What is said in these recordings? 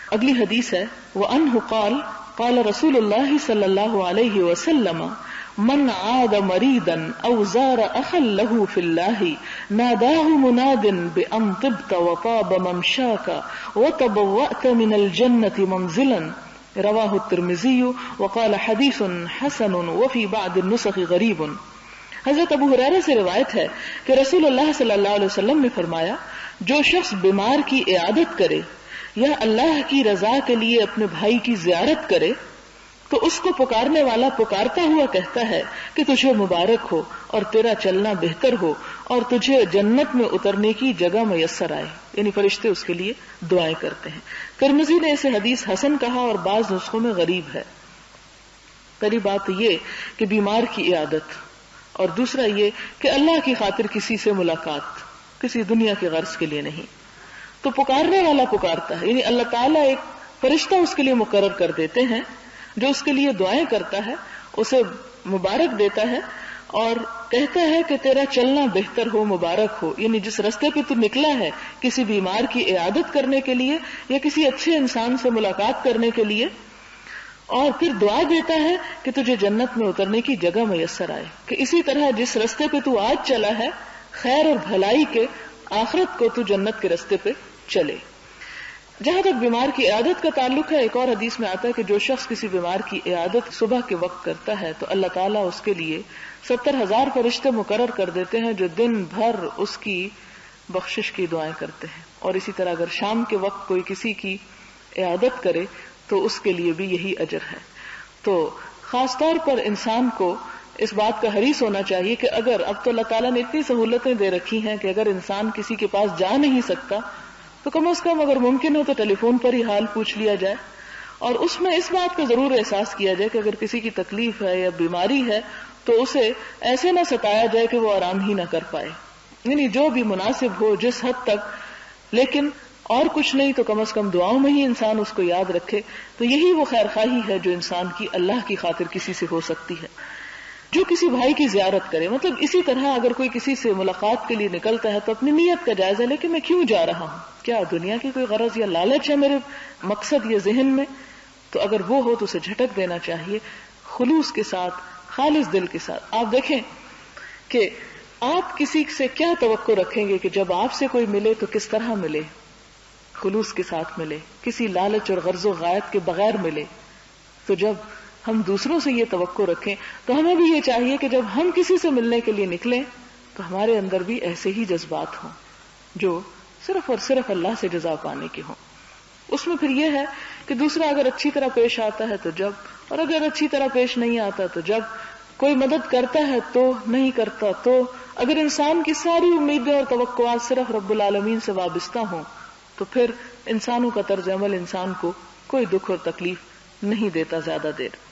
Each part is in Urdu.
اگلی حدیث ہے وَأَنْهُ قَالَ قَالَ رسول اللہ صلی اللہ علیہ وسلم من عاد مریضا او زار اخا له فی اللہ ناداه مناد بأن طبت وطاب ممشاك وتبوأت من الجنة منزلا رواہ الترمذی وقال حدیث حسن وفی بعض النسخ غریب۔ حضرت ابو ہریرہ سے روایت ہے کہ رسول اللہ صلی اللہ علیہ وسلم نے فرمایا جو شخص بیمار کی عیادت کرے یا اللہ کی رضا کے لیے اپنے بھائی کی زیارت کرے تو اس کو پکارنے والا پکارتا ہوا کہتا ہے کہ تجھے مبارک ہو اور تیرا چلنا بہتر ہو اور تجھے جنت میں اترنے کی جگہ میسر آئے، یعنی فرشتے اس کے لیے دعائیں کرتے ہیں۔ ترمذی نے اسے حدیث حسن کہا اور بعض نسخوں میں غریب ہے۔ پہلی بات یہ کہ بیمار کی عیادت، اور دوسرا یہ کہ اللہ کی خاطر کسی سے ملاقات، کسی دنیا کے غرض کے لیے نہیں، تو پکارنے والا پکارتا ہے، یعنی اللہ تعالیٰ ایک فرشتہ اس کے لیے مقرر کر دیتے ہیں جو اس کے لیے دعائیں کرتا ہے، اسے مبارک دیتا ہے اور کہتا ہے کہ تیرا چلنا بہتر ہو، مبارک ہو، یعنی جس رستے پہ تو نکلا ہے کسی بیمار کی عیادت کرنے کے لیے یا کسی اچھے انسان سے ملاقات کرنے کے لیے، اور پھر دعا دیتا ہے کہ تجھے جنت میں اترنے کی جگہ میسر آئے، کہ اسی طرح جس رستے پہ تو آج چلا ہے خیر اور بھلائی کے، آخرت کو تو جنت کے رستے پہ چلے۔ جہاں تک بیمار کی عیادت کا تعلق ہے، ایک اور حدیث میں آتا ہے کہ جو شخص کسی بیمار کی عیادت صبح کے وقت کرتا ہے تو اللہ تعالیٰ اس کے لیے 70,000 فرشتے مقرر کر دیتے ہیں جو دن بھر اس کی بخشش کی دعائیں کرتے ہیں، اور اسی طرح اگر شام کے وقت کوئی کسی کی عیادت کرے تو اس کے لیے بھی یہی اجر ہے۔ تو خاص طور پر انسان کو اس بات کا حریص ہونا چاہیے کہ اگر اب تو اللہ تعالیٰ نے اتنی سہولتیں دے رکھی ہیں کہ اگر انسان کسی کے پاس جا نہیں سکتا تو کم از کم اگر ممکن ہو تو ٹیلی فون پر ہی حال پوچھ لیا جائے، اور اس میں اس بات کا ضرور احساس کیا جائے کہ اگر کسی کی تکلیف ہے یا بیماری ہے تو اسے ایسے نہ ستایا جائے کہ وہ آرام ہی نہ کر پائے، یعنی جو بھی مناسب ہو جس حد تک، لیکن اور کچھ نہیں تو کم از کم دعاؤں میں ہی انسان اس کو یاد رکھے، تو یہی وہ خیر خواہی ہے جو انسان کی اللہ کی خاطر کسی سے ہو سکتی ہے۔ جو کسی بھائی کی زیارت کرے، مطلب اسی طرح اگر کوئی کسی سے ملاقات کے لیے نکلتا ہے تو اپنی نیت کا جائزہ لے کہ میں کیوں جا رہا ہوں، کیا دنیا کی کوئی غرض یا لالچ ہے میرے مقصد یا ذہن میں، تو اگر وہ ہو تو اسے جھٹک دینا چاہیے خلوص کے ساتھ، خالص دل کے ساتھ۔ آپ دیکھیں کہ آپ کسی سے کیا توقع رکھیں گے کہ جب آپ سے کوئی ملے تو کس طرح ملے، خلوص کے ساتھ ملے، کسی لالچ اور غرض و غایت کے بغیر ملے۔ تو جب ہم دوسروں سے یہ توقع رکھیں تو ہمیں بھی یہ چاہیے کہ جب ہم کسی سے ملنے کے لیے نکلیں تو ہمارے اندر بھی ایسے ہی جذبات ہوں جو صرف اور صرف اللہ سے جزا پانے کے ہوں۔ اس میں پھر یہ ہے کہ دوسرا اگر اچھی طرح پیش آتا ہے تو جب، اور اگر اچھی طرح پیش نہیں آتا تو جب، کوئی مدد کرتا ہے تو، نہیں کرتا تو، اگر انسان کی ساری امیدیں اور توقعات صرف رب العالمین سے وابستہ ہوں تو پھر انسانوں کا طرز عمل انسان کو کوئی دکھ اور تکلیف نہیں دیتا زیادہ دیر۔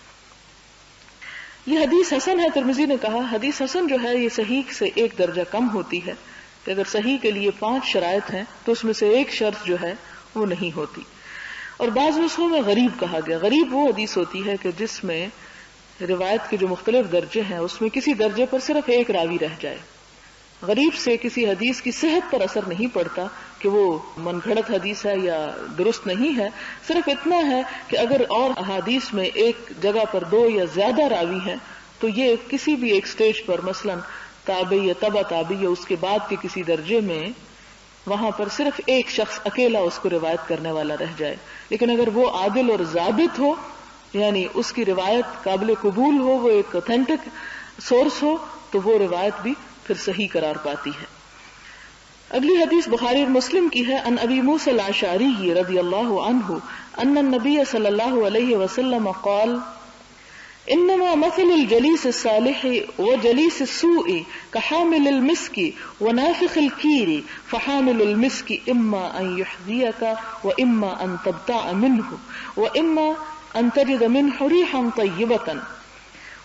یہ حدیث حسن ہے، ترمذی نے کہا حدیث حسن جو ہے یہ صحیح سے ایک درجہ کم ہوتی ہے، کہ اگر صحیح کے لیے 5 شرائط ہیں تو اس میں سے ایک شرط جو ہے وہ نہیں ہوتی۔ اور بعض نسخوں میں غریب کہا گیا۔ غریب وہ حدیث ہوتی ہے کہ جس میں روایت کے جو مختلف درجے ہیں اس میں کسی درجے پر صرف ایک راوی رہ جائے۔ غریب سے کسی حدیث کی صحت پر اثر نہیں پڑتا کہ وہ من گھڑت حدیث ہے یا درست نہیں ہے، صرف اتنا ہے کہ اگر اور احادیث میں ایک جگہ پر 2 یا زیادہ راوی ہیں تو یہ کسی بھی ایک سٹیج پر، مثلا تابعی یا تبع تابعی یا اس کے بعد کے کسی درجے میں، وہاں پر صرف ایک شخص اکیلا اس کو روایت کرنے والا رہ جائے۔ لیکن اگر وہ عادل اور ضابط ہو، یعنی اس کی روایت قابل قبول ہو، وہ ایک اوتھینٹک سورس ہو، تو وہ روایت بھی پھر صحیح قرار پاتی ہے۔ اگلی حدیث بخاری اور مسلم کی ہے، ان ابی موسیٰ الاشعری رضی اللہ عنہ ان النبی صلی اللہ علیہ وسلم قال انما مثل الجلیس الصالح وجلیس السوء كحامل المسك ونافخ الكير فحامل المسك اما ان يحذيك واما ان تبتاع منه واما ان تجد منه ريحا طيبة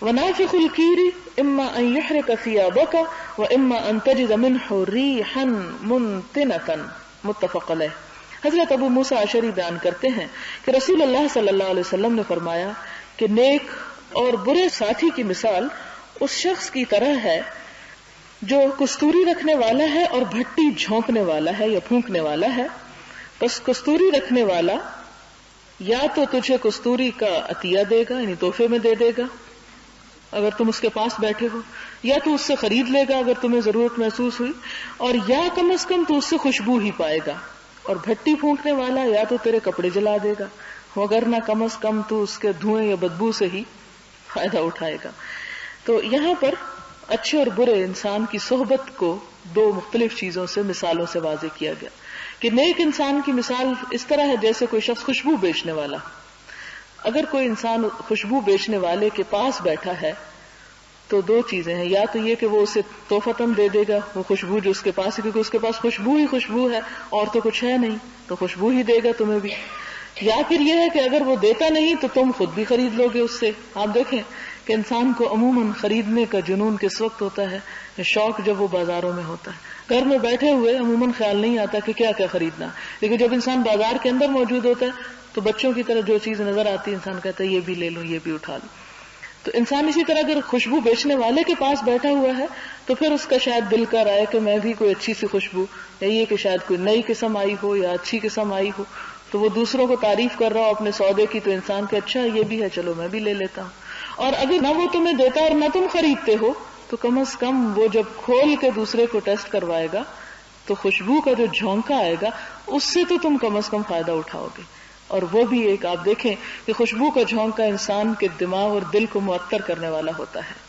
ونافخ الكير اما ان يحرق ثيابك واما ان تجد منه ريحا منتنة متفق علیہ۔ حضرت ابو موسیٰ اشعری بیان کرتے ہیں کہ رسول اللہ صلی اللہ علیہ وسلم نے فرمایا کہ نیک اور برے ساتھی کی مثال اس شخص کی طرح ہے جو کستوری رکھنے والا ہے اور بھٹی جھونکنے والا ہے یا پھونکنے والا ہے۔ بس کستوری رکھنے والا یا تو تجھے کستوری کا عطیہ دے گا، یعنی تحفے میں دے دے گا اگر تم اس کے پاس بیٹھے ہو، یا تو اس سے خرید لے گا اگر تمہیں ضرورت محسوس ہوئی، اور یا کم از کم تو اس سے خوشبو ہی پائے گا، اور بھٹی پھونکنے والا یا تو تیرے کپڑے جلا دے گا، مگر نہ کم از کم تو اس کے دھوئیں یا بدبو سے ہی فائدہ اٹھائے گا۔ تو یہاں پر اچھے اور برے انسان کی صحبت کو دو مختلف چیزوں سے، مثالوں سے واضح کیا گیا کہ نیک انسان کی مثال اس طرح ہے جیسے کوئی شخص خوشبو بیچنے والا، اگر کوئی انسان خوشبو بیچنے والے کے پاس بیٹھا ہے تو دو چیزیں ہیں، یا تو یہ کہ وہ اسے تحفتاً دے دے گا وہ خوشبو جو اس کے پاس ہے، کیونکہ اس کے پاس خوشبو ہی خوشبو ہے اور تو کچھ ہے نہیں، تو خوشبو ہی دے گا تمہیں بھی، یا پھر یہ ہے کہ اگر وہ دیتا نہیں تو تم خود بھی خرید لو گے اس سے۔ آپ دیکھیں کہ انسان کو عموماً خریدنے کا جنون کس وقت ہوتا ہے، شوق جب وہ بازاروں میں ہوتا ہے۔ گھر میں بیٹھے ہوئے عموماً خیال نہیں آتا کہ کیا کیا خریدنا، لیکن جب انسان بازار کے اندر موجود ہوتا ہے تو بچوں کی طرح جو چیز نظر آتی ہے انسان کہتا ہے یہ بھی لے لو، یہ بھی اٹھا لو۔ تو انسان اسی طرح اگر خوشبو بیچنے والے کے پاس بیٹھا ہوا ہے تو پھر اس کا شاید دل کر آئے کہ میں بھی کوئی اچھی سی خوشبو، یا یہ کہ شاید کوئی نئی قسم آئی ہو یا اچھی قسم آئی ہو، تو وہ دوسروں کو تعریف کر رہا ہو اپنے سودے کی، تو انسان کہ اچھا یہ بھی ہے چلو میں بھی لے لیتا ہوں۔ اور اگر نہ وہ تمہیں دیتا اور نہ تم خریدتے ہو تو کم از کم وہ جب کھول کے دوسرے کو ٹیسٹ کروائے گا تو خوشبو کا جو جھونکا آئے گا اس سے تو تم کم از کم فائدہ اٹھاؤ گے، اور وہ بھی ایک آپ دیکھیں کہ خوشبو کا جھونکا انسان کے دماغ اور دل کو معطر کرنے والا ہوتا ہے۔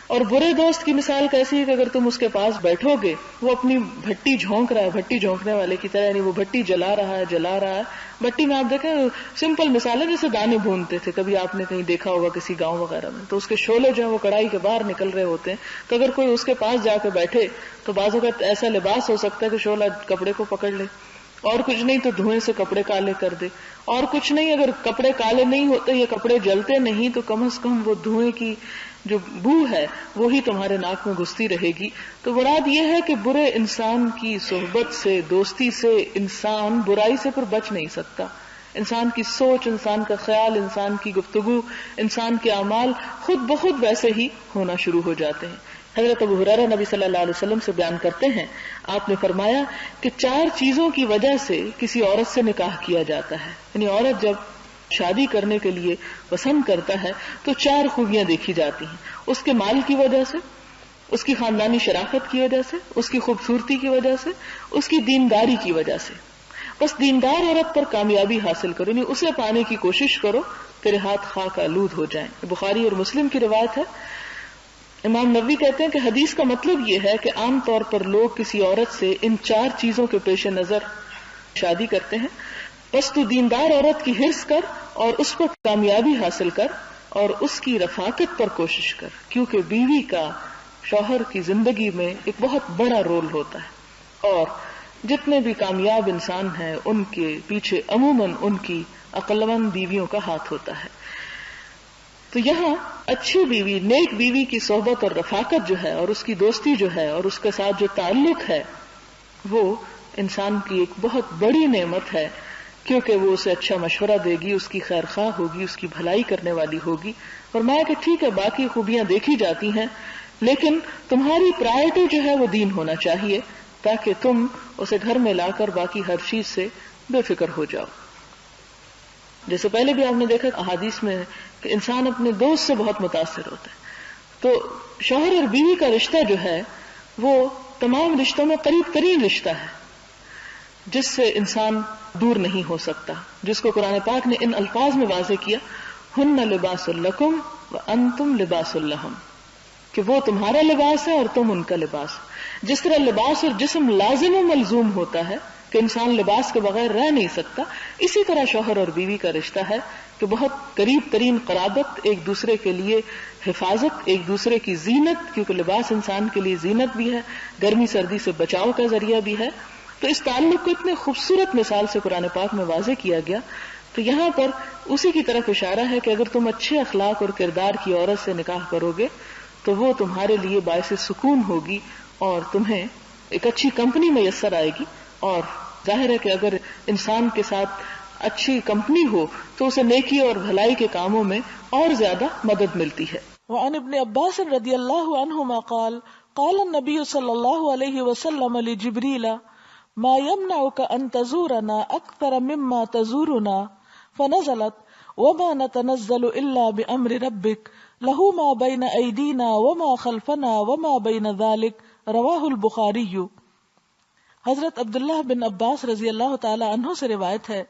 اور برے دوست کی مثال کیسی ہے کہ اگر تم اس کے پاس بیٹھو گے وہ اپنی بھٹی جھونک رہا ہے، بھٹی جھونکنے والے کی طرح، یعنی وہ بھٹی جلا رہا ہے۔ بھٹی میں آپ دیکھیں سمپل مثال ہے، جیسے دانے بھونتے تھے، کبھی آپ نے کہیں دیکھا ہوگا کسی گاؤں وغیرہ میں، تو اس کے شعلے جو ہیں وہ کڑائی کے باہر نکل رہے ہوتے ہیں، تو اگر کوئی اس کے پاس جا کے بیٹھے تو بعض اوقات ایسا لباس ہو سکتا ہے کہ شعلہ کپڑے کو پکڑ لے، اور کچھ نہیں تو دھوئیں سے کپڑے کالے کر دے، اور کچھ نہیں اگر کپڑے کالے نہیں ہوتے یا کپڑے جلتے نہیں تو کم از کم وہ دھوئیں کی جو بو ہے وہی تمہارے ناک میں گھستی رہے گی۔ تو مراد یہ ہے کہ برے انسان کی صحبت سے، دوستی سے انسان برائی سے پھر بچ نہیں سکتا۔ انسان کی سوچ، انسان کا خیال، انسان کی گفتگو، انسان کے اعمال خود بخود ویسے ہی ہونا شروع ہو جاتے ہیں۔ حضرت ابو ہریرہ نبی صلی اللہ علیہ وسلم سے بیان کرتے ہیں، آپ نے فرمایا کہ 4 چیزوں کی وجہ سے کسی عورت سے نکاح کیا جاتا ہے، یعنی عورت جب شادی کرنے کے لیے پسند کرتا ہے تو 4 خوبیاں دیکھی جاتی ہیں، اس کے مال کی وجہ سے، اس کی خاندانی شرافت کی وجہ سے، اس کی خوبصورتی کی وجہ سے، اس کی دینداری کی وجہ سے۔ بس دیندار عورت پر کامیابی حاصل کرو، یعنی اسے پانے کی کوشش کرو، تیرے ہاتھ خاک آلود ہو جائیں۔ بخاری اور مسلم کی روایت ہے۔ امام نووی کہتے ہیں کہ حدیث کا مطلب یہ ہے کہ عام طور پر لوگ کسی عورت سے ان 4 چیزوں کے پیش نظر شادی کرتے ہیں، بس تو دیندار عورت کی حرص کر اور اس پر کامیابی حاصل کر اور اس کی رفاقت پر کوشش کر، کیونکہ بیوی کا شوہر کی زندگی میں ایک بہت بڑا رول ہوتا ہے، اور جتنے بھی کامیاب انسان ہیں ان کے پیچھے عموماً ان کی عقلمند بیویوں کا ہاتھ ہوتا ہے۔ تو یہاں اچھی بیوی، نیک بیوی کی صحبت اور رفاقت جو ہے اور اس کی دوستی جو ہے اور اس کے ساتھ جو تعلق ہے وہ انسان کی ایک بہت بڑی نعمت ہے، کیونکہ وہ اسے اچھا مشورہ دے گی، اس کی خیر خواہ ہوگی، اس کی بھلائی کرنے والی ہوگی۔ فرمایا کہ ٹھیک ہے باقی خوبیاں دیکھی جاتی ہیں لیکن تمہاری پرائرٹی جو ہے وہ دین ہونا چاہیے، تاکہ تم اسے گھر میں لا کر باقی ہر چیز سے بے فکر ہو جاؤ۔ جیسے پہلے بھی آپ نے دیکھا احادیث میں کہ انسان اپنے دوست سے بہت متاثر ہوتا ہے، تو شوہر اور بیوی کا رشتہ جو ہے وہ تمام رشتوں میں قریب ترین رشتہ ہے جس سے انسان دور نہیں ہو سکتا، جس کو قرآن پاک نے ان الفاظ میں واضح کیا، ہن لباس لکم وانتم لباس لہم، کہ وہ تمہارا لباس ہے اور تم ان کا لباس۔ جس طرح لباس اور جسم لازم و ملزوم ہوتا ہے کہ انسان لباس کے بغیر رہ نہیں سکتا، اسی طرح شوہر اور بیوی کا رشتہ ہے کہ بہت قریب ترین قرابت، ایک دوسرے کے لیے حفاظت، ایک دوسرے کی زینت، کیونکہ لباس انسان کے لیے زینت بھی ہے، گرمی سردی سے بچاؤ کا ذریعہ بھی ہے۔ تو اس تعلق کو اتنے خوبصورت مثال سے قرآن پاک میں واضح کیا گیا، تو یہاں پر اسی کی طرف اشارہ ہے کہ اگر تم اچھے اخلاق اور کردار کی عورت سے نکاح کرو گے تو وہ تمہارے لیے باعث سکون ہوگی اور تمہیں ایک اچھی کمپنی میسر آئے گی، اور ظاہر ہے کہ اگر انسان کے ساتھ اچھی کمپنی ہو تو اسے نیکی اور بھلائی کے کاموں میں اور زیادہ مدد ملتی ہے۔ وعن ابن عباس رضی اللہ عنہما قال قال النبی صلی اللہ علیہ وسلم لجبریل ما يمنعك ان تزورنا اکثر مما تزورنا فنزلت وما نتنزل الا بامر ربك له ما بين ايدينا وما خلفنا وما بين ذلك رواہ البخاری. حضرت عبداللہ بن عباس رضی اللہ تعالی عنہ سے روایت ہے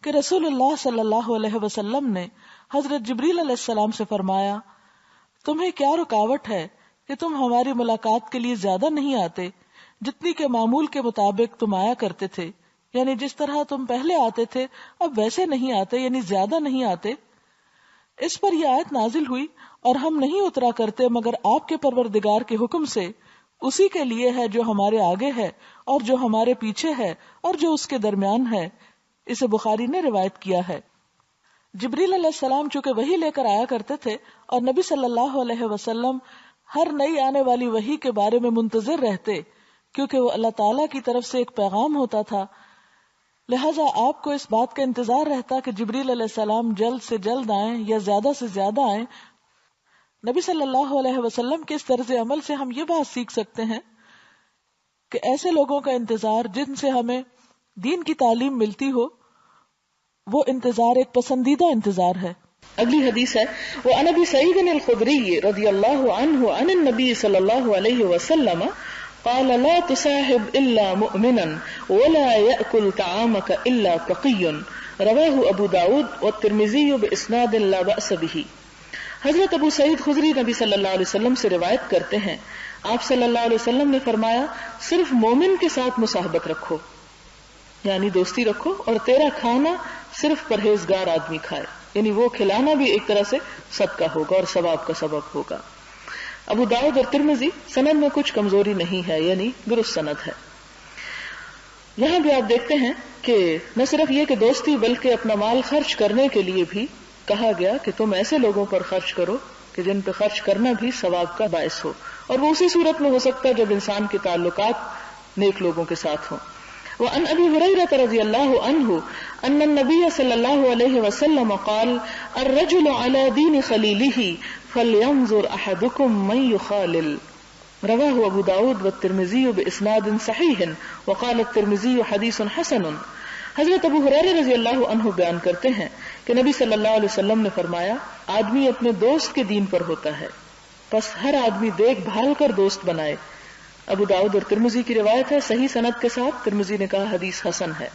کہ رسول اللہ صلی اللہ علیہ وسلم نے حضرت جبریل علیہ السلام سے فرمایا، تمہیں کیا رکاوٹ ہے کہ تم ہماری ملاقات کے لیے زیادہ نہیں آتے جتنی کے معمول کے مطابق تم آیا کرتے تھے، یعنی جس طرح تم پہلے آتے تھے اب ویسے نہیں آتے، یعنی زیادہ نہیں آتے. اس پر یہ آیت نازل ہوئی، اور ہم نہیں اترا کرتے مگر آپ کے پروردگار کے حکم سے، اسی کے لیے ہے جو ہمارے آگے ہے اور جو ہمارے پیچھے ہے اور جو اس کے درمیان ہے. اسے بخاری نے روایت کیا ہے. جبریل علیہ السلام چونکہ وحی لے کر آیا کرتے تھے اور نبی صلی اللہ علیہ وسلم ہر نئی آنے والی وحی کے بارے میں منتظر رہتے، کیونکہ وہ اللہ تعالیٰ کی طرف سے ایک پیغام ہوتا تھا، لہٰذا آپ کو اس بات کا انتظار رہتا کہ جبریل علیہ السلام جلد سے جلد آئیں یا زیادہ سے زیادہ آئیں. نبی صلی اللہ علیہ وسلم کے اس طرز عمل سے ہم یہ بات سیکھ سکتے ہیں کہ ایسے لوگوں کا انتظار جن سے ہمیں دین کی تعلیم ملتی ہو، وہ انتظار ایک پسندیدہ انتظار ہے. اگلی حدیث ہے وعن ابی سعید الخدری رضی اللہ عنہ عن النبی صلی اللہ علیہ وسلم قال لا تصاحب الا مؤمنا ولا يأكل طعامك الا تقي رواہ ابو داود والترمذی باسناد لا بأس به. حضرت ابو سعید خدری نبی صلی اللہ علیہ وسلم سے روایت کرتے ہیں، آپ صلی اللہ علیہ وسلم نے فرمایا، صرف مومن کے ساتھ مصاحبت رکھو، یعنی دوستی رکھو، اور تیرا کھانا صرف پرہیزگار آدمی کھائے، یعنی وہ کھلانا بھی ایک طرح سے صدقہ ہوگا اور ثواب کا سبب ہوگا. ابو داؤد اور ترمذی سند میں کچھ کمزوری نہیں ہے، یعنی درست سند ہے. یہاں بھی آپ دیکھتے ہیں کہ نہ صرف یہ کہ دوستی بلکہ اپنا مال خرچ کرنے کے لیے بھی کہا گیا کہ تم ایسے لوگوں پر خرچ کرو کہ جن پہ خرچ کرنا بھی ثواب کا باعث ہو، اور وہ اسی صورت میں ہو سکتا ہے جب انسان کے تعلقات نیک لوگوں کے ساتھ ہوں. وعن ابی ہریرہ رضی اللہ عنہ ان النبی صلی اللہ علیہ وسلم قال الرجل علی دین خلیلہ فلینظر احدکم من یخالل رواہ ابو داود والترمذی باسناد صحیح وقال الترمذی حدیث حسن. حضرت ابو ہریرہ رضی اللہ عنہ بیان کرتے ہیں کہ نبی صلی اللہ علیہ وسلم نے فرمایا، آدمی اپنے دوست کے دین پر ہوتا ہے، بس ہر آدمی دیکھ بھال کر دوست بنائے. ابو داؤد اور ترمذی کی روایت ہے صحیح سند کے ساتھ، ترمذی نے کہا حدیث حسن ہے.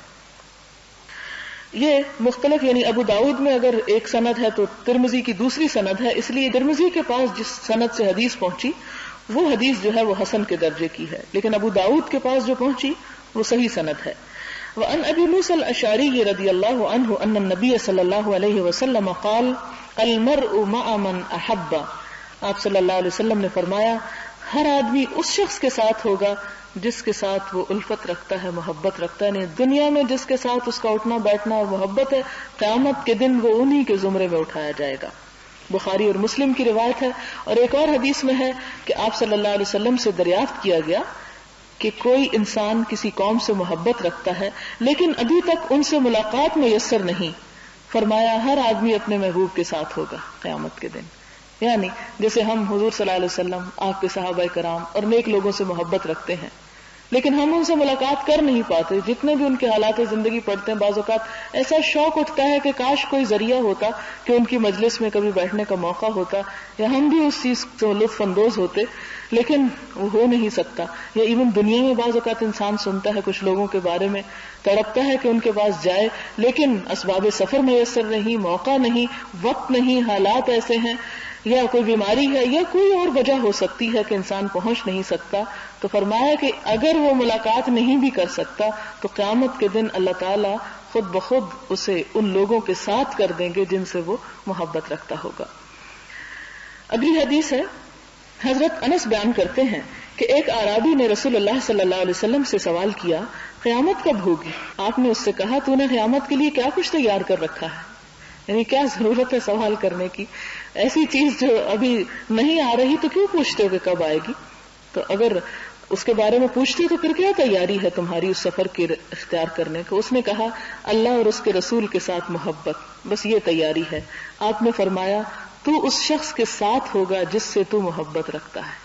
یہ مختلف، یعنی ابو داؤد میں اگر ایک سند ہے تو ترمذی کی دوسری سند ہے، اس لیے ترمذی کے پاس جس سند سے حدیث پہنچی وہ حدیث جو ہے وہ حسن کے درجے کی ہے، لیکن ابو داؤد کے پاس جو پہنچی وہ صحیح سند ہے. وعن ابی موسیٰ الاشعری رضی اللہ عنہ ان النبی صلی اللہ علیہ وسلم قال المرء مع من احب. آپ صلی اللہ علیہ وسلم نے فرمایا، ہر آدمی اس شخص کے ساتھ ہوگا جس کے ساتھ وہ الفت رکھتا ہے، محبت رکھتا ہے. نہیں، دنیا میں جس کے ساتھ اس کا اٹھنا بیٹھنا اور محبت ہے، قیامت کے دن وہ انہی کے زمرے میں اٹھایا جائے گا. بخاری اور مسلم کی روایت ہے. اور ایک اور حدیث میں ہے کہ آپ صلی اللہ علیہ وسلم سے دریافت کیا گیا کہ کوئی انسان کسی قوم سے محبت رکھتا ہے لیکن ابھی تک ان سے ملاقات میسر نہیں. فرمایا ہر آدمی اپنے محبوب کے ساتھ ہوگا قیامت کے دن. یعنی جیسے ہم حضور صلی اللہ علیہ وسلم، آپ کے صحابہ کرام اور نیک لوگوں سے محبت رکھتے ہیں لیکن ہم ان سے ملاقات کر نہیں پاتے، جتنے بھی ان کے حالات زندگی پڑھتے ہیں بعض اوقات ایسا شوق اٹھتا ہے کہ کاش کوئی ذریعہ ہوتا کہ ان کی مجلس میں کبھی بیٹھنے کا موقع ہوتا یا ہم بھی اس چیز سے لطف اندوز ہوتے، لیکن وہ ہو نہیں سکتا. یا ایون دنیا میں بعض اوقات انسان سنتا ہے کچھ لوگوں کے بارے میں، تڑپتا ہے کہ ان کے پاس جائے لیکن اسباب سفر میسر نہیں، موقع نہیں، وقت نہیں، حالات ایسے ہیں یا کوئی بیماری ہے یا کوئی اور وجہ ہو سکتی ہے کہ انسان پہنچ نہیں سکتا. تو فرمایا کہ اگر وہ ملاقات نہیں بھی کر سکتا تو قیامت کے دن اللہ تعالیٰ خود بخود اسے ان لوگوں کے ساتھ کر دیں گے جن سے وہ محبت رکھتا ہوگا. اگلی حدیث ہے، حضرت انس بیان کرتے ہیں کہ ایک اعرابی نے رسول اللہ صلی اللہ علیہ وسلم سے سوال کیا، قیامت کب ہوگی؟ آپ نے اس سے کہا، تو نے قیامت کے لیے کیا کچھ تیار کر رکھا ہے؟ یعنی کیا ضرورت ہے سوال کرنے کی؟ ایسی چیز جو ابھی نہیں آ رہی تو کیوں پوچھتے ہو کہ کب آئے گی؟ تو اگر اس کے بارے میں پوچھتے تو پھر کیا تیاری ہے تمہاری اس سفر کی اختیار کرنے کو؟ اس نے کہا اللہ اور اس کے رسول کے ساتھ محبت، بس یہ تیاری ہے. آپ نے فرمایا تو اس شخص کے ساتھ ہوگا جس سے تو محبت رکھتا ہے.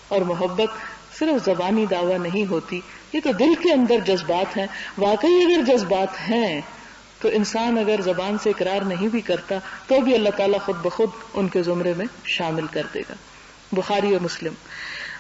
اور محبت صرف زبانی دعویٰ نہیں ہوتی، یہ تو دل کے اندر جذبات ہیں. واقعی اگر جذبات ہیں تو انسان اگر زبان سے اقرار نہیں بھی کرتا تو بھی اللہ تعالیٰ خود بخود ان کے زمرے میں شامل کر دے گا. بخاری اور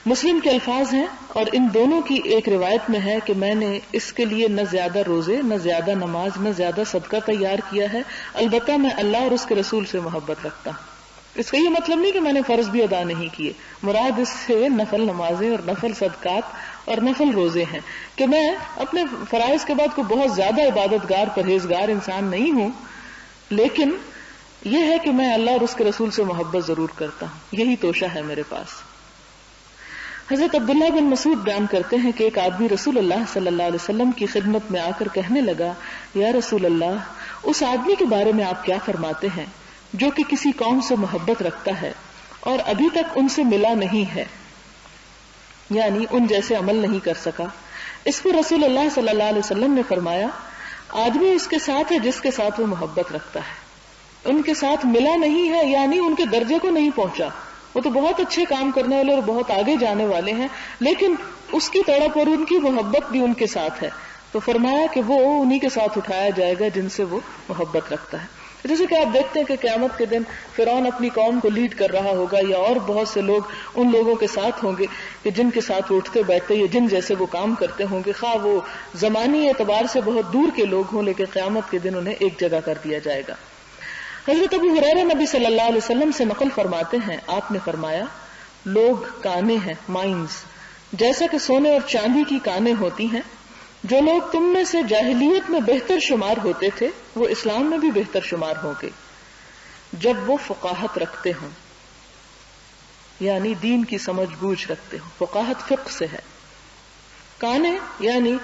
مسلم کے الفاظ ہیں، اور ان دونوں کی ایک روایت میں ہے کہ میں نے اس کے لیے نہ زیادہ روزے، نہ زیادہ نماز، نہ زیادہ صدقہ تیار کیا ہے، البتہ میں اللہ اور اس کے رسول سے محبت رکھتا ہوں. اس کا یہ مطلب نہیں کہ میں نے فرض بھی ادا نہیں کیے، مراد اس سے نفل نمازیں اور نفل صدقات اور نفل روزے ہیں، کہ میں اپنے فرائض کے بعد کوئی بہت زیادہ عبادت گار پرہیزگار انسان نہیں ہوں، لیکن یہ ہے کہ میں اللہ اور اس کے رسول سے محبت ضرور کرتا ہوں، یہی توشہ ہے میرے پاس. حضرت عبداللہ بن مسعود بیان کرتے ہیں کہ ایک آدمی رسول اللہ صلی اللہ علیہ وسلم کی خدمت میں آ کر کہنے لگا، یا رسول اللہ، اس آدمی کے بارے میں آپ کیا فرماتے ہیں جو کہ کسی قوم سے محبت رکھتا ہے اور ابھی تک ان سے ملا نہیں ہے، یعنی ان جیسے عمل نہیں کر سکا. اس پر رسول اللہ صلی اللہ علیہ وسلم نے فرمایا، آدمی اس کے ساتھ ہے جس کے ساتھ وہ محبت رکھتا ہے. ان کے ساتھ ملا نہیں ہے یعنی ان کے درجے کو نہیں پہنچا. وہ تو بہت اچھے کام کرنے والے اور بہت آگے جانے والے ہیں، لیکن اس کی تڑپ اور ان کی محبت بھی ان کے ساتھ ہے. تو فرمایا کہ وہ انہی کے ساتھ اٹھایا جائے گا جن سے وہ محبت رکھتا ہے. جیسے کہ آپ دیکھتے ہیں کہ قیامت کے دن فرعون اپنی قوم کو لیڈ کر رہا ہوگا، یا اور بہت سے لوگ ان لوگوں کے ساتھ ہوں گے کہ جن کے ساتھ وہ اٹھتے بیٹھتے یا جن جیسے وہ کام کرتے ہوں گے، خواہ وہ زمانی اعتبار سے بہت دور کے لوگ ہوں، لیکن قیامت کے دن انہیں ایک جگہ کر دیا جائے گا. حضرت ابو ہریرہ نبی صلی اللہ علیہ وسلم سے نقل فرماتے ہیں، آپ نے فرمایا، لوگ کانیں ہیں، مائنز، جیسا کہ سونے اور چاندی کی کانیں ہوتی ہیں. جو لوگ تم میں سے جاہلیت میں بہتر شمار ہوتے تھے وہ اسلام میں بھی بہتر شمار ہوں گے جب وہ فقاہت رکھتے ہوں، یعنی دین کی سمجھ بوجھ رکھتے ہوں. فقاہت فقہ سے ہے. کانیں یعنی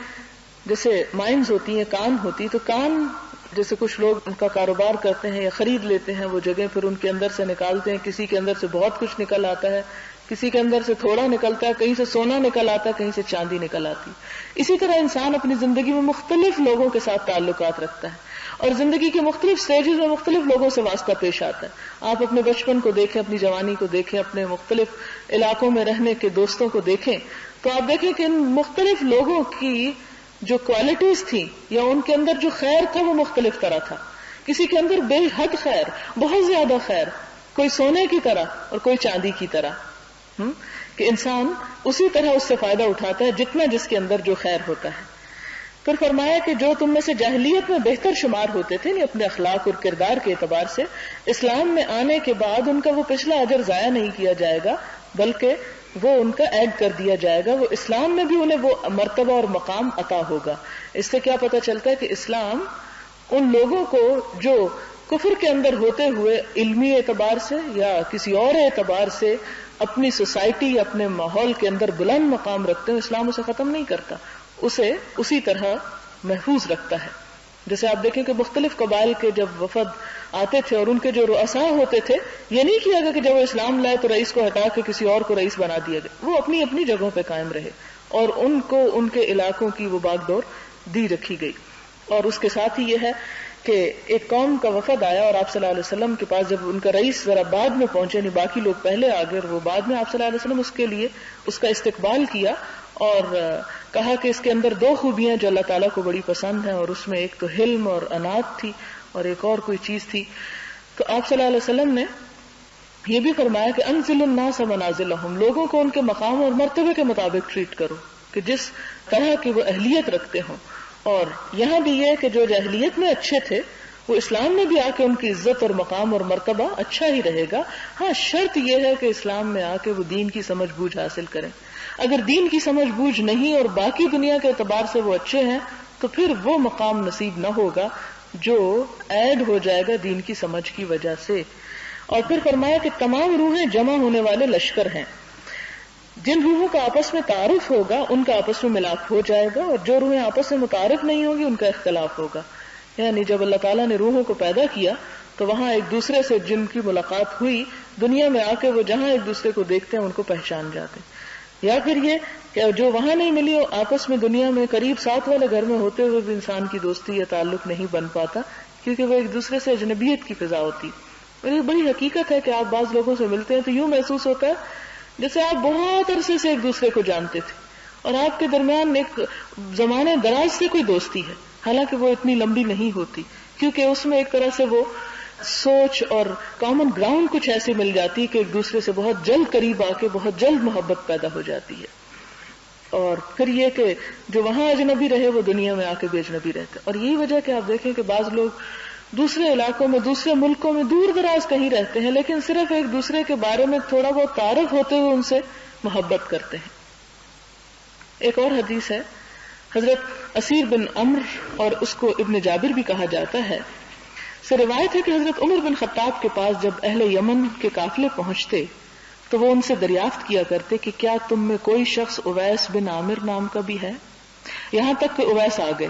جیسے مائنز ہوتی ہیں، کان ہوتی، تو کان جیسے کچھ لوگ ان کا کاروبار کرتے ہیں یا خرید لیتے ہیں وہ جگہ، پھر ان کے اندر سے نکالتے ہیں. کسی کے اندر سے بہت کچھ نکل آتا ہے، کسی کے اندر سے تھوڑا نکلتا ہے، کہیں سے سونا نکل آتا ہے، کہیں سے چاندی نکل آتی. اسی طرح انسان اپنی زندگی میں مختلف لوگوں کے ساتھ تعلقات رکھتا ہے، اور زندگی کے مختلف سٹیجز میں مختلف لوگوں سے واسطہ پیش آتا ہے. آپ اپنے بچپن کو دیکھیں، اپنی جوانی کو دیکھیں، اپنے مختلف علاقوں میں رہنے کے دوستوں کو دیکھیں، تو آپ دیکھیں کہ ان مختلف لوگوں کی جو کوالٹیز تھی یا ان کے اندر جو خیر تھا وہ مختلف طرح تھا. کسی کے اندر بے حد خیر، بہت زیادہ خیر، کوئی سونے کی طرح اور کوئی چاندی کی طرح، کہ انسان اسی طرح اس سے فائدہ اٹھاتا ہے جتنا جس کے اندر جو خیر ہوتا ہے. پھر فرمایا کہ جو تم میں سے جاہلیت میں بہتر شمار ہوتے تھے، یعنی اپنے اخلاق اور کردار کے اعتبار سے، اسلام میں آنے کے بعد ان کا وہ پچھلا اجر ضائع نہیں کیا جائے گا، بلکہ وہ ان کا ایڈ کر دیا جائے گا. وہ اسلام میں بھی انہیں وہ مرتبہ اور مقام عطا ہوگا. اس سے کیا پتہ چلتا ہے کہ اسلام ان لوگوں کو جو کفر کے اندر ہوتے ہوئے علمی اعتبار سے یا کسی اور اعتبار سے اپنی سوسائٹی، اپنے ماحول کے اندر بلند مقام رکھتے ہیں، اسلام اسے ختم نہیں کرتا، اسے اسی طرح محفوظ رکھتا ہے. جیسے آپ دیکھیں کہ مختلف قبائل کے جب وفد آتے تھے اور ان کے جو رؤساء ہوتے تھے، یہ نہیں کیا گیا کہ جب وہ اسلام لائے تو رئیس کو ہٹا کے کسی اور کو رئیس بنا دیا گیا. وہ اپنی اپنی جگہوں پہ قائم رہے اور ان کو ان کے علاقوں کی وہ باغ ڈور دی رکھی گئی. اور اس کے ساتھ ہی یہ ہے کہ ایک قوم کا وفد آیا اور آپ صلی اللہ علیہ وسلم کے پاس، جب ان کا رئیس ذرا بعد میں پہنچے، نہیں باقی لوگ پہلے آ گئے اور وہ بعد میں، آپ صلی اللہ علیہ وسلم اس کے لیے اس کا استقبال کیا اور کہا کہ اس کے اندر دو خوبیاں جو اللہ تعالیٰ کو بڑی پسند ہیں، اور اس میں ایک تو حلم اور انات تھی اور ایک اور کوئی چیز تھی. تو آپ صلی اللہ علیہ وسلم نے یہ بھی فرمایا کہ انزل الناس منازلہم، لوگوں کو ان کے مقام اور مرتبے کے مطابق ٹریٹ کرو، کہ جس طرح کی وہ اہلیت رکھتے ہوں. اور یہاں بھی یہ کہ جو جاہلیت میں اچھے تھے وہ اسلام میں بھی آ کے ان کی عزت اور مقام اور مرتبہ اچھا ہی رہے گا. ہاں شرط یہ ہے کہ اسلام میں آ کے وہ دین کی سمجھ بوجھ حاصل کریں. اگر دین کی سمجھ بوجھ نہیں اور باقی دنیا کے اعتبار سے وہ اچھے ہیں تو پھر وہ مقام نصیب نہ ہوگا جو ایڈ ہو جائے گا دین کی سمجھ کی وجہ سے. اور پھر فرمایا کہ تمام روحیں جمع ہونے والے لشکر ہیں، جن روحوں کا آپس میں تعارف ہوگا ان کا آپس میں ملاپ ہو جائے گا، اور جو روحیں آپس میں متعارف نہیں ہوں گی ان کا اختلاف ہوگا. یعنی جب اللہ تعالیٰ نے روحوں کو پیدا کیا تو وہاں ایک دوسرے سے جن کی ملاقات ہوئی، دنیا میں آ کے وہ جہاں ایک دوسرے کو دیکھتے ہیں ان کو پہچان جاتے ہیں. یا پھر یہ کہ جو وہاں نہیں ملی آپس میں دنیا میں قریب ساتھ والے گھر میں ہوتے ہوئے بھی انسان کی دوستی یا تعلق نہیں بن پاتا، کیونکہ وہ ایک دوسرے سے اجنبیت کی فضا ہوتی. اور یہ بڑی حقیقت ہے کہ آپ بعض لوگوں سے ملتے ہیں تو یوں محسوس ہوتا ہے جیسے آپ بہت عرصے سے ایک دوسرے کو جانتے تھے اور آپ کے درمیان ایک زمانے دراز سے کوئی دوستی ہے، حالانکہ وہ اتنی لمبی نہیں ہوتی، کیونکہ اس میں ایک طرح سے وہ سوچ اور کامن گراؤنڈ کچھ ایسی مل جاتی کہ ایک دوسرے سے بہت جلد قریب آ کے بہت جلد محبت پیدا ہو جاتی ہے. اور پھر یہ کہ جو وہاں اجنبی رہے وہ دنیا میں آ کے بھی اجنبی رہتا ہے. اور یہی وجہ کہ آپ دیکھیں کہ بعض لوگ دوسرے علاقوں میں، دوسرے ملکوں میں دور دراز کہیں رہتے ہیں، لیکن صرف ایک دوسرے کے بارے میں تھوڑا بہت تعارف ہوتے ہوئے ان سے محبت کرتے ہیں. ایک اور حدیث ہے حضرت اسیر بن عمرو، اور اس کو ابن جابر بھی کہا جاتا ہے، سے روایت ہے کہ حضرت عمر بن خطاب کے پاس جب اہل یمن کے قافلے پہنچتے تو وہ ان سے دریافت کیا کرتے کہ کیا تم میں کوئی شخص اویس بن عامر نام کا بھی ہے؟ یہاں تک کہ اویس آ گئے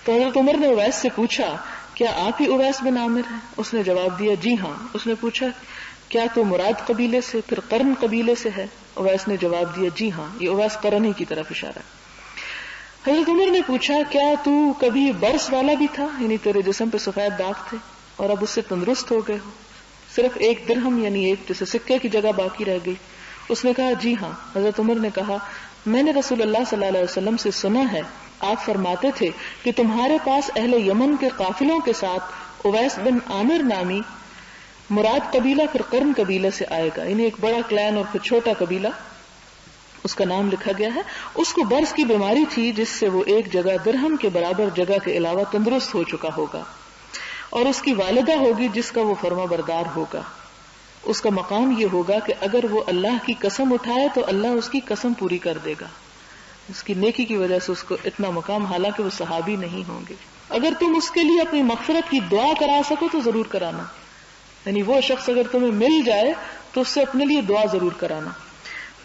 تو حضرت عمر نے اویس سے پوچھا کیا آپ ہی اویس بن عامر ہیں؟ اس نے جواب دیا جی ہاں. اس نے پوچھا کیا تو مراد قبیلے سے، پھر قرن قبیلے سے ہے؟ اویس نے جواب دیا جی ہاں. یہ اویس قرن ہی کی طرف اشارہ ہے. حضرت عمر نے پوچھا کیا تو کبھی برس والا بھی تھا، یعنی تیرے جسم پہ سفید داغ تھے اور اب اس سے تندرست ہو گئے ہو؟ صرف ایک درہم یعنی ایک جیسے سکے کی جگہ باقی رہ گئی. اس نے کہا جی ہاں. حضرت عمر نے کہا میں نے رسول اللہ صلی اللہ علیہ وسلم سے سنا ہے آپ فرماتے تھے کہ تمہارے پاس اہل یمن کے قافلوں کے ساتھ اویس بن عامر نامی مراد قبیلہ پھر قرن قبیلے سے آئے گا، یعنی ایک بڑا کلین اور پھر چھوٹا قبیلہ اس کا نام لکھا گیا ہے. اس کو برس کی بیماری تھی جس سے وہ ایک جگہ درہم کے برابر جگہ کے علاوہ تندرست ہو چکا ہوگا، اور اس کی والدہ ہوگی جس کا وہ فرما بردار ہوگا. اس کا مقام یہ ہوگا کہ اگر وہ اللہ کی قسم اٹھائے تو اللہ اس کی قسم پوری کر دے گا. اس کی نیکی کی وجہ سے اس کو اتنا مقام، حالانکہ وہ صحابی نہیں ہوں گے. اگر تم اس کے لیے اپنی مغفرت کی دعا کرا سکو تو ضرور کرانا، یعنی وہ شخص اگر تمہیں مل جائے تو اس سے اپنے لیے دعا ضرور کرانا.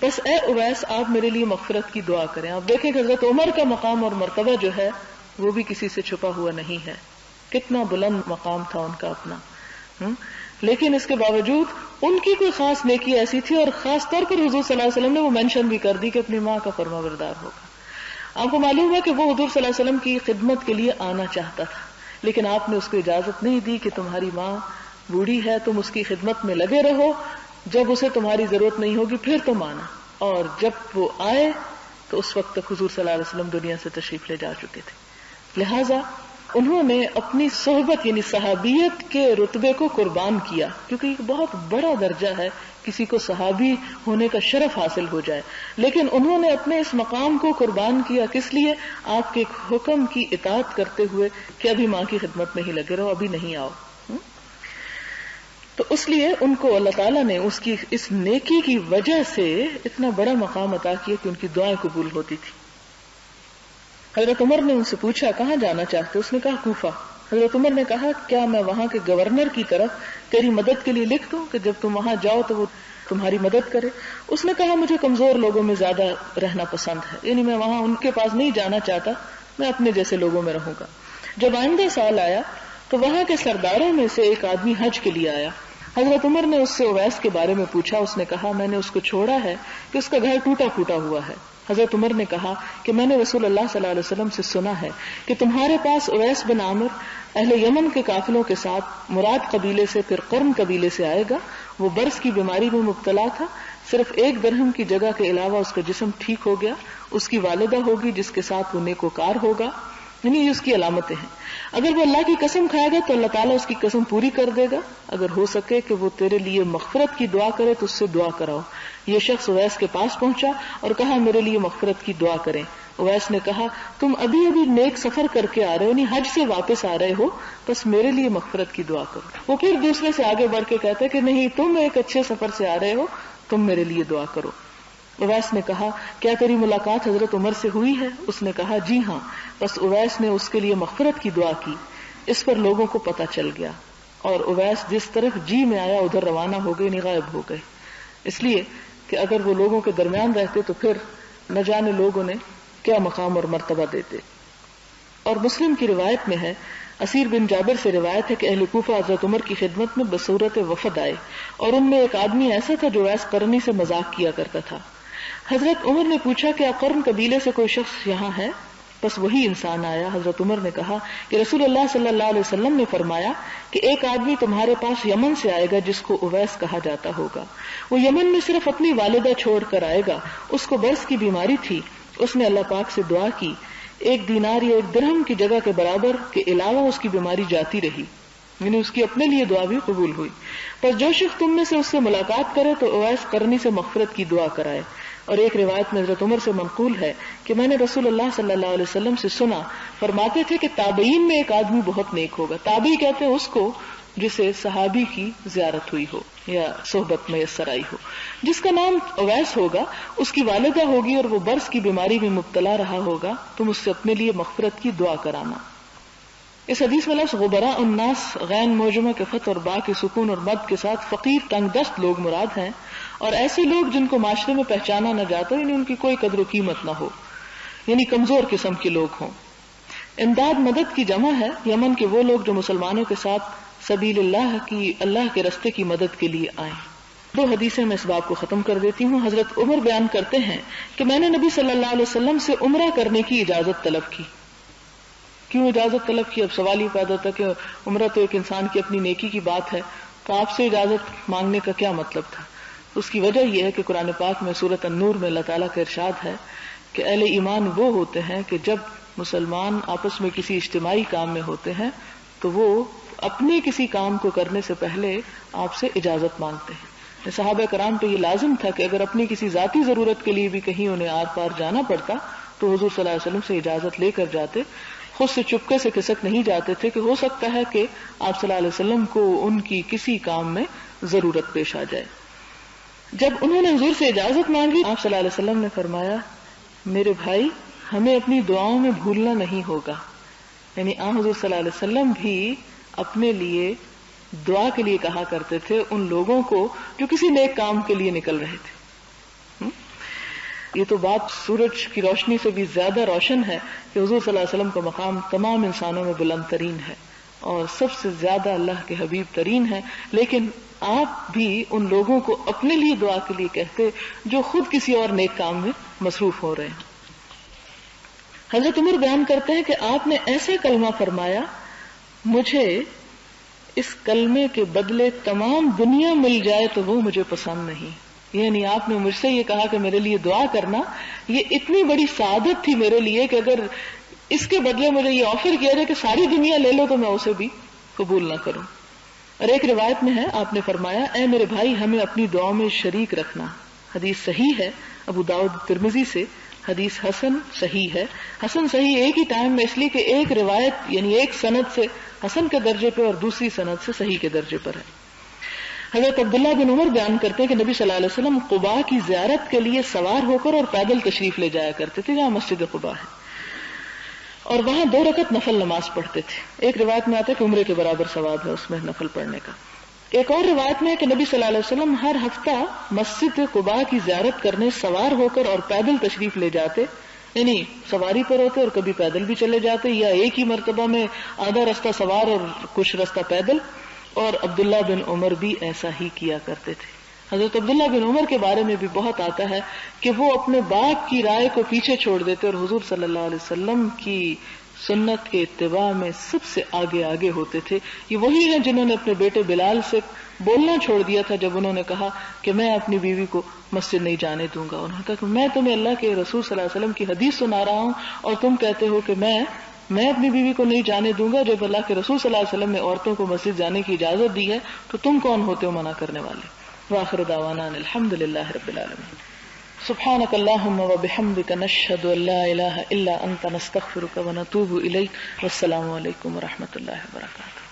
بس اے اویس آپ میرے لیے مغفرت کی دعا کریں. آپ دیکھیں کہ حضرت عمر کا مقام اور مرتبہ جو ہے وہ بھی کسی سے چھپا ہوا نہیں ہے، کتنا بلند مقام تھا ان کا اپنا. لیکن اس کے باوجود ان کی کوئی خاص نیکی ایسی تھی، اور خاص طور پر حضور صلی اللہ علیہ وسلم نے وہ مینشن بھی کر دی کہ اپنی ماں کا فرما بردار ہوگا. آپ کو معلوم ہے کہ وہ حضور صلی اللہ علیہ وسلم کی خدمت کے لیے آنا چاہتا تھا، لیکن آپ نے اس کو اجازت نہیں دی کہ تمہاری ماں بوڑھی ہے، تم اس کی خدمت میں لگے رہو، جب اسے تمہاری ضرورت نہیں ہوگی پھر تم آنا. اور جب وہ آئے تو اس وقت تک حضور صلی اللہ علیہ وسلم دنیا سے تشریف لے جا چکے تھے. لہذا انہوں نے اپنی صحبت یعنی صحابیت کے رتبے کو قربان کیا، کیونکہ یہ بہت بڑا درجہ ہے کسی کو صحابی ہونے کا شرف حاصل ہو جائے. لیکن انہوں نے اپنے اس مقام کو قربان کیا کس لیے؟ آپ کے حکم کی اطاعت کرتے ہوئے کہ ابھی ماں کی خدمت میں ہی لگے رہو، ابھی نہیں آؤ. تو اس لیے ان کو اللہ تعالیٰ نے اس کی اس نیکی کی وجہ سے اتنا بڑا مقام عطا کیا کہ ان کی دعائیں قبول ہوتی تھی. حضرت عمر نے ان سے پوچھا کہاں جانا چاہتے؟ اس نے کہا کوفہ. حضرت عمر نے کہا کیا میں وہاں کے گورنر کی طرف تیری مدد کے لیے لکھ دوں کہ جب تم وہاں جاؤ تو وہ تمہاری مدد کرے؟ اس نے کہا مجھے کمزور لوگوں میں زیادہ رہنا پسند ہے، یعنی میں وہاں ان کے پاس نہیں جانا چاہتا، میں اپنے جیسے لوگوں میں رہوں گا. جب آئندہ سال آیا تو وہاں کے سرداروں میں سے ایک آدمی حج کے لیے آیا. حضرت عمر نے اس سے اویس کے بارے میں پوچھا. اس نے کہا میں نے اس کو چھوڑا ہے کہ اس کا گھر ٹوٹا پھوٹا ہوا ہے. حضرت عمر نے کہا کہ میں نے رسول اللہ صلی اللہ علیہ وسلم سے سنا ہے کہ تمہارے پاس اویس بن عامر اہل یمن کے قافلوں کے ساتھ مراد قبیلے سے پھر قرن قبیلے سے آئے گا. وہ برس کی بیماری میں مبتلا تھا، صرف ایک درہم کی جگہ کے علاوہ اس کا جسم ٹھیک ہو گیا. اس کی والدہ ہوگی جس کے ساتھ وہ نیکوکار ہوگا، یعنی یہ اس کی علامتیں ہیں. اگر وہ اللہ کی قسم کھائے گا تو اللہ تعالیٰ اس کی قسم پوری کر دے گا. اگر ہو سکے کہ وہ تیرے لیے مغفرت کی دعا کرے تو اس سے دعا کراؤ. یہ شخص اویس کے پاس پہنچا اور کہا میرے لیے مغفرت کی دعا کریں. اویس نے کہا تم ابھی ابھی نیک سفر کر کے آ رہے ہو، یعنی حج سے واپس آ رہے ہو، بس میرے لیے مغفرت کی دعا کرو. وہ پھر دوسرے سے آگے بڑھ کے کہتے کہ نہیں تم ایک اچھے سفر سے آ رہے ہو، تم میرے لیے دعا کرو. اویس نے کہا کیا تیری ملاقات حضرت عمر سے ہوئی ہے؟ اس نے کہا جی ہاں. بس اویس نے اس کے لیے مغفرت کی دعا کی. اس پر لوگوں کو پتہ چل گیا اور اویس جس طرف جی میں آیا ادھر روانہ ہو گئے، نہیں غائب ہو گئے. اس لیے کہ اگر وہ لوگوں کے درمیان رہتے تو پھر نہ جانے لوگ انہیں کیا مقام اور مرتبہ دیتے. اور مسلم کی روایت میں ہے، اسیر بن جابر سے روایت ہے کہ اہل کوفہ حضرت عمر کی خدمت میں بصورت وفد آئے اور ان میں ایک آدمی ایسا تھا جو اویس قرنی سے مذاق کیا کرتا تھا. حضرت عمر نے پوچھا کیا قرن قبیلے سے کوئی شخص یہاں ہے؟ بس وہی انسان آیا. حضرت عمر نے کہا کہ رسول اللہ صلی اللہ علیہ وسلم نے فرمایا کہ ایک آدمی تمہارے پاس یمن سے آئے گا جس کو اویس کہا جاتا ہوگا. وہ یمن میں صرف اپنی والدہ چھوڑ کر آئے گا. اس کو برس کی بیماری تھی. اس نے اللہ پاک سے دعا کی ایک دینار یا ایک درہم کی جگہ کے برابر کے علاوہ اس کی بیماری جاتی رہی، یعنی اس کی اپنے لیے دعا بھی قبول ہوئی. پر جو شخص تم میں سے اس سے ملاقات کرے تو اویس قرنی سے مغفرت کی دعا کرائے. اور ایک روایت میں حضرت عمر سے منقول ہے کہ میں نے رسول اللہ صلی اللہ علیہ وسلم سے سنا، فرماتے تھے کہ تابعین میں ایک آدمی بہت نیک ہوگا. تابعی کہتے ہیں اس کو جسے صحابی کی زیارت ہوئی ہو یا صحبت میسر آئی ہو. جس کا نام اویس ہوگا، اس کی والدہ ہوگی اور وہ برص کی بیماری میں مبتلا رہا ہوگا، تم اس سے اپنے لیے مغفرت کی دعا کرانا. اس حدیث میں لفظ غبراء الناس غین موجمہ کے فتح اور با کے سکون اور مد کے ساتھ فقیر تنگ دست لوگ مراد ہیں، اور ایسے لوگ جن کو معاشرے میں پہچانا نہ جاتا، یعنی ان کی کوئی قدر و قیمت نہ ہو، یعنی کمزور قسم کے لوگ ہوں. امداد مدد کی جمع ہے یمن کے وہ لوگ جو مسلمانوں کے ساتھ سبیل اللہ کے رستے کی مدد کے لیے آئیں. 2 حدیثیں میں اس باب کو ختم کر دیتی ہوں. حضرت عمر بیان کرتے ہیں کہ میں نے نبی صلی اللہ علیہ وسلم سے عمرہ کرنے کی اجازت طلب کی. کیوں اجازت طلب کی؟ اب سوال یہ پیدا ہوتا کہ عمرہ تو ایک انسان کی اپنی نیکی کی بات ہے، تو آپ سے اجازت مانگنے کا کیا مطلب تھا؟ اس کی وجہ یہ ہے کہ قرآن پاک میں سورۃ النور میں اللہ تعالیٰ کا ارشاد ہے کہ اہل ایمان وہ ہوتے ہیں کہ جب مسلمان آپس میں کسی اجتماعی کام میں ہوتے ہیں تو وہ اپنے کسی کام کو کرنے سے پہلے آپ سے اجازت مانگتے ہیں. صحابہ کرام پہ یہ لازم تھا کہ اگر اپنی کسی ذاتی ضرورت کے لیے بھی کہیں انہیں آر پار جانا پڑتا تو حضور صلی اللہ علیہ وسلم سے اجازت لے کر جاتے. خود سے چپکے سے کھسک نہیں جاتے تھے کہ ہو سکتا ہے کہ آپ صلی اللہ علیہ وسلم کو ان کی کسی کام میں ضرورت پیش آ جائے. جب انہوں نے حضور سے اجازت مانگی، آپ صلی اللہ علیہ وسلم نے فرمایا، میرے بھائی ہمیں اپنی دعاؤں میں بھولنا نہیں ہوگا. یعنی حضور صلی اللہ علیہ وسلم بھی اپنے لیے دعا کے لیے کہا کرتے تھے ان لوگوں کو جو کسی نیک کام کے لیے نکل رہے تھے. یہ تو بات سورج کی روشنی سے بھی زیادہ روشن ہے کہ حضور صلی اللہ علیہ وسلم کا مقام تمام انسانوں میں بلند ترین ہے اور سب سے زیادہ اللہ کے حبیب ترین ہے، لیکن آپ بھی ان لوگوں کو اپنے لیے دعا کے لیے کہتے جو خود کسی اور نیک کام میں مصروف ہو رہے ہیں. حضرت عمر بیان کرتے ہیں کہ آپ نے ایسا کلمہ فرمایا، مجھے اس کلمے کے بدلے تمام دنیا مل جائے تو وہ مجھے پسند نہیں. یعنی آپ نے مجھ سے یہ کہا کہ میرے لیے دعا کرنا، یہ اتنی بڑی سعادت تھی میرے لیے کہ اگر اس کے بدلے مجھے یہ آفر کیا جائے کہ ساری دنیا لے لو تو میں اسے بھی قبول نہ کروں. اور ایک روایت میں ہے آپ نے فرمایا، اے میرے بھائی ہمیں اپنی دعاؤں میں شریک رکھنا. حدیث صحیح ہے ابو داؤد ترمذی سے، حدیث حسن صحیح ہے. حسن صحیح ایک ہی ٹائم میں اس لیے کہ ایک روایت یعنی ایک سند سے حسن کے درجے پر اور دوسری سند سے صحیح کے درجے پر ہے. حضرت عبداللہ بن عمر بیان کرتے ہیں کہ نبی صلی اللہ علیہ وسلم قباء کی زیارت کے لیے سوار ہو کر اور پیدل تشریف لے جایا کرتے تھے جہاں مسجد قباء ہے، اور وہاں 2 رکعت نفل نماز پڑھتے تھے. ایک روایت میں آتا ہے کہ عمرے کے برابر ثواب ہے اس میں نفل پڑھنے کا. ایک اور روایت میں ہے کہ نبی صلی اللہ علیہ وسلم ہر ہفتہ مسجد قباء کی زیارت کرنے سوار ہو کر اور پیدل تشریف لے جاتے، یعنی سواری پر ہوتے اور کبھی پیدل بھی چلے جاتے، یا ایک ہی مرتبہ میں آدھا رستہ سوار اور کچھ رستہ پیدل. اور عبداللہ بن عمر بھی ایسا ہی کیا کرتے تھے. حضرت عبداللہ بن عمر کے بارے میں بھی بہت آتا ہے کہ وہ اپنے باپ کی رائے کو پیچھے چھوڑ دیتے اور حضور صلی اللہ علیہ وسلم کی سنت کے اتباع میں سب سے آگے آگے ہوتے تھے. یہ وہی ہیں جنہوں نے اپنے بیٹے بلال سے بولنا چھوڑ دیا تھا جب انہوں نے کہا کہ میں اپنی بیوی کو مسجد نہیں جانے دوں گا. انہوں نے کہا کہ میں تمہیں اللہ کے رسول صلی اللہ علیہ وسلم کی حدیث سنا رہا ہوں اور تم کہتے ہو کہ میں اپنی بیوی کو نہیں جانے دوں گا. جب اللہ کے رسول صلی اللہ علیہ وسلم نے عورتوں کو مسجد جانے کی اجازت دی ہے تو تم کون ہوتے ہو منع کرنے والے. وآخر دعوانا الحمدللہ رب العالمین. سبحانک اللہم وبحمدک نشہد ان لا الہ الا انت نستغفرک ونتوب الیک. والسلام علیکم ورحمۃ اللہ وبرکاتہ.